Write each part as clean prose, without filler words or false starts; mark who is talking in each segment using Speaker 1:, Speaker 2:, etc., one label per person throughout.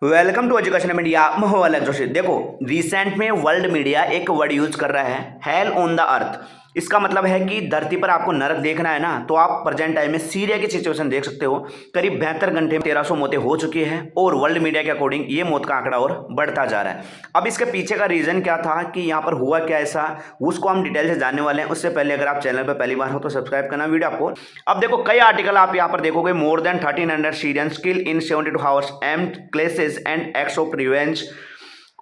Speaker 1: Welcome to education India. Mohan Joshi. देखो, recent में world media एक वर्ड यूज कर रहा है, हेल ऑन द अर्थ। इसका मतलब है कि धरती पर आपको नरक देखना है ना, तो आप प्रेजेंट टाइम में सीरिया की सिचुएशन देख सकते हो। करीब 72 घंटे में 1300 मौतें हो चुकी हैं और वर्ल्ड मीडिया के अकॉर्डिंग ये मौत का आंकड़ा और बढ़ता जा रहा है। अब इसके पीछे का रीजन क्या था कि यहाँ पर हुआ क्या ऐसा, उसको हम डिटेल से जानने वाले हैं। उससे पहले अगर आप चैनल पर पहली बार हो तो सब्सक्राइब करना वीडियो आपको। अब देखो, कई आर्टिकल आप यहाँ पर देखोगे, more than 1300 Syrians kill in 72 hours amid clashes and acts of revenge,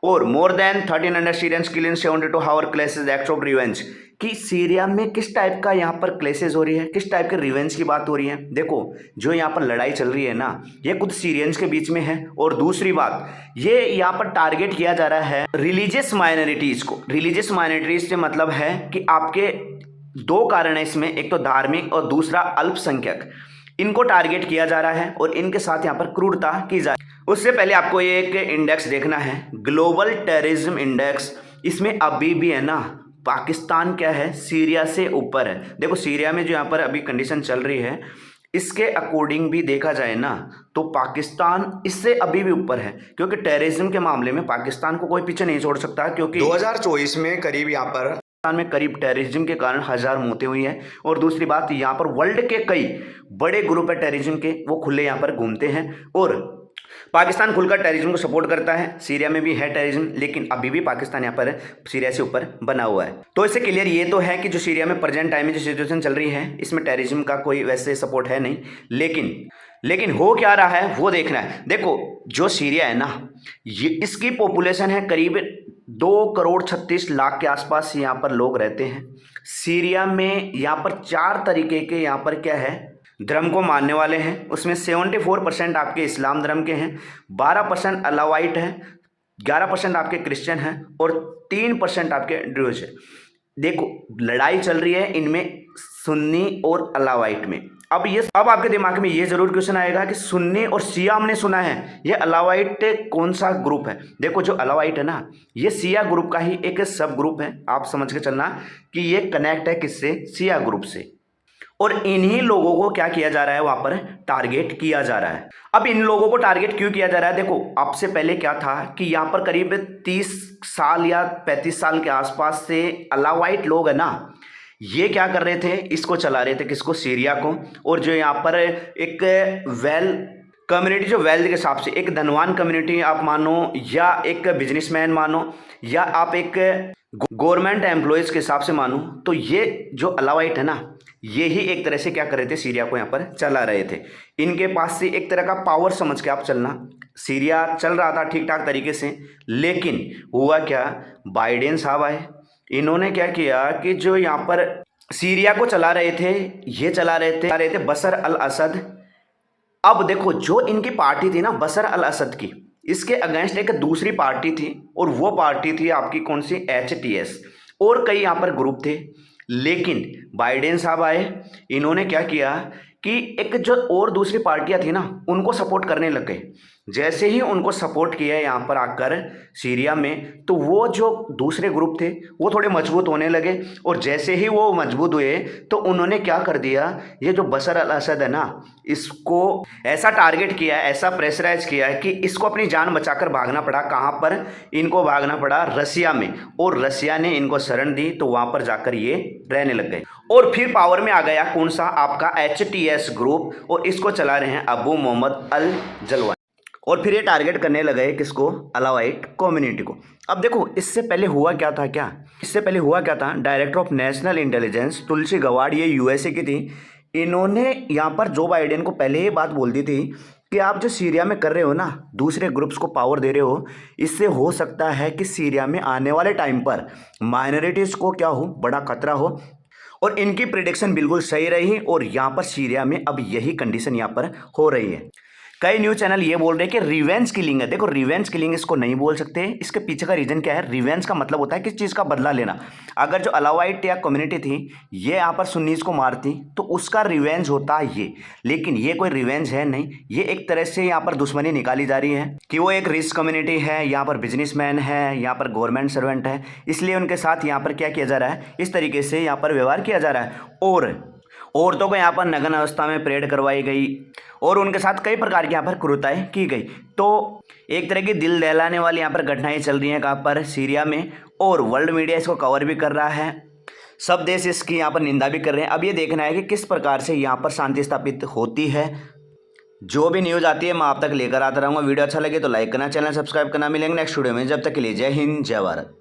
Speaker 1: और more than 1300 Syrians kill in 72 hour clashes acts of revenge. कि सीरिया में किस टाइप का यहाँ पर क्लेसेस हो रही है, किस टाइप के रिवेंज की बात हो रही है। देखो, जो यहाँ पर लड़ाई चल रही है ना, ये खुद सीरियंस के बीच में है। और दूसरी बात, ये यहाँ पर टारगेट किया जा रहा है रिलीजियस माइनॉरिटीज को। रिलीजियस माइनॉरिटीज से मतलब है कि आपके दो कारण है इसमें, एक तो धार्मिक और दूसरा अल्पसंख्यक। इनको टारगेट किया जा रहा है और इनके साथ यहाँ पर क्रूरता की जा रही है। उससे पहले आपको ये एक इंडेक्स देखना है, ग्लोबल टेररिज्म इंडेक्स। इसमें अभी भी है ना, पाकिस्तान क्या है, सीरिया से ऊपर है। देखो, सीरिया में जो यहाँ पर अभी कंडीशन चल रही है, इसके अकॉर्डिंग भी देखा जाए ना, तो पाकिस्तान इससे अभी भी ऊपर है। क्योंकि टेररिज्म के मामले में पाकिस्तान को कोई पीछे नहीं छोड़ सकता, क्योंकि 2024 में करीब यहाँ पर में करीब टेररिज्म के कारण 1000 मौतें हुई हैं। और दूसरी बात, यहाँ पर वर्ल्ड के कई बड़े ग्रुप है टेररिज्म के, वो खुले यहाँ पर घूमते हैं। और पाकिस्तान खुलकर टेररिज्म को सपोर्ट करता है। सीरिया में भी है टेररिज्म, लेकिन अभी भी पाकिस्तान यहाँ पर सीरिया से ऊपर बना हुआ है। तो इससे क्लियर ये तो है कि जो सीरिया में प्रेजेंट टाइम में जो सिचुएशन चल रही है, इसमें टेररिज्म का कोई वैसे सपोर्ट है नहीं। लेकिन हो क्या रहा है वो देखना है। देखो, जो सीरिया है ना, ये इसकी पॉपुलेशन है करीब 2,36,00,000 के आसपास यहाँ पर लोग रहते हैं। सीरिया में यहाँ पर 4 तरीके के यहाँ पर क्या है, धर्म को मानने वाले हैं। उसमें 74% आपके इस्लाम धर्म के हैं, 12% अलावाइट हैं, 11% आपके क्रिश्चियन हैं और 3% आपके ड्रूज हैं। देखो, लड़ाई चल रही है इनमें सुन्नी और अलावाइट में। अब आपके दिमाग में ये जरूर क्वेश्चन आएगा कि सुन्नी और शिया हमने सुना है, ये अलावाइट कौन सा ग्रुप है। देखो, जो अलावाइट है ना, ये शिया ग्रुप का ही एक सब ग्रुप है। आप समझ के चलना कि ये कनेक्ट है किससे, शिया ग्रुप से। और इन्हीं लोगों को क्या किया जा रहा है, वहां पर टारगेट किया जा रहा है। अब इन लोगों को टारगेट क्यों किया जा रहा है, देखो, आपसे पहले क्या था कि यहाँ पर करीब 30 साल या 35 साल के आसपास से अलावाइट लोग है ना, ये क्या कर रहे थे, इसको चला रहे थे, किसको, सीरिया को। और जो यहाँ पर एक वेल कम्युनिटी, जो वेल्थ के हिसाब से एक धनवान कम्युनिटी आप मानो, या एक बिजनेसमैन मानो, या आप एक गवर्नमेंट एम्प्लॉयज़ के हिसाब से मानो, तो ये जो अलावाइट है ना, ये ही एक तरह से क्या कर रहे थे, सीरिया को यहाँ पर चला रहे थे। इनके पास से एक तरह का पावर समझ के आप चलना। सीरिया चल रहा था ठीक ठाक तरीके से, लेकिन हुआ क्या, बाइडेन साहब आए। इन्होंने क्या किया कि जो यहाँ पर सीरिया को चला रहे थे, ये चला रहे थे बशर अल असद। अब देखो, जो इनकी पार्टी थी ना बशर अल असद की, इसके अगेंस्ट एक दूसरी पार्टी थी, और वो पार्टी थी आपकी कौन सी, HTS। और कई यहाँ पर ग्रुप थे। लेकिन बाइडेन साहब आए, इन्होंने क्या किया कि एक जो और दूसरी पार्टियां थी ना, उनको सपोर्ट करने लग गए। जैसे ही उनको सपोर्ट किया यहाँ पर आकर सीरिया में, तो वो जो दूसरे ग्रुप थे वो थोड़े मजबूत होने लगे। और जैसे ही वो मजबूत हुए, तो उन्होंने क्या कर दिया, ये जो बशर अल असद है ना, इसको ऐसा टारगेट किया, ऐसा प्रेशराइज किया कि इसको अपनी जान बचाकर भागना पड़ा। कहाँ पर इनको भागना पड़ा, रसिया में। और रसिया ने इनको शरण दी, तो वहाँ पर जाकर ये रहने लग गए। और फिर पावर में आ गया कौन सा, आपका HTS ग्रुप, और इसको चला रहे हैं अबू मोहम्मद अल जलवानी। और फिर ये टारगेट करने लगे किसको, अलावाइट कम्युनिटी को। अब देखो, इससे पहले हुआ क्या था, डायरेक्टर ऑफ नेशनल इंटेलिजेंस तुलसी गवाड़, ये USA की थी। इन्होंने यहाँ पर जो बाइडेन को पहले ये बात बोल दी थी कि आप जो सीरिया में कर रहे हो ना, दूसरे ग्रुप्स को पावर दे रहे हो, इससे हो सकता है कि सीरिया में आने वाले टाइम पर माइनॉरिटीज़ को क्या हो, बड़ा खतरा हो। और इनकी प्रिडिक्शन बिल्कुल सही रही, और यहाँ पर सीरिया में अब यही कंडीशन यहाँ पर हो रही है। कई न्यूज़ चैनल ये बोल रहे हैं कि रिवेंज किलिंग है। देखो, रिवेंज किलिंग इसको नहीं बोल सकते। इसके पीछे का रीजन क्या है, रिवेंज का मतलब होता है किस चीज़ का बदला लेना। अगर जो अलावाइट या कम्युनिटी थी, ये यहाँ पर सुन्नीस को मारती, तो उसका रिवेंज होता है ये। लेकिन ये कोई रिवेंज है नहीं, ये एक तरह से यहाँ पर दुश्मनी निकाली जा रही है कि वो एक रिच कम्युनिटी है, यहाँ पर बिजनेसमैन है, यहाँ पर गवर्नमेंट सर्वेंट है, इसलिए उनके साथ यहाँ पर क्या किया जा रहा है, इस तरीके से यहाँ पर व्यवहार किया जा रहा है। औरतों को यहाँ पर नग्न अवस्था में परेड करवाई गई और उनके साथ कई प्रकार की यहाँ पर क्रूरताएं की गई। तो एक तरह की दिल दहलाने वाली यहाँ पर घटनाएं चल रही हैं कहाँ पर, सीरिया में, और वर्ल्ड मीडिया इसको कवर भी कर रहा है। सब देश इसकी यहाँ पर निंदा भी कर रहे हैं। अब ये देखना है कि किस प्रकार से यहाँ पर शांति स्थापित होती है। जो भी न्यूज़ आती है मैं आप तक लेकर आता रहूँगा। वीडियो अच्छा लगे तो लाइक करना, चैनल सब्सक्राइब करना। मिलेंगे नेक्स्ट वीडियो में, जब तक के लिए जय हिंद जय भारत।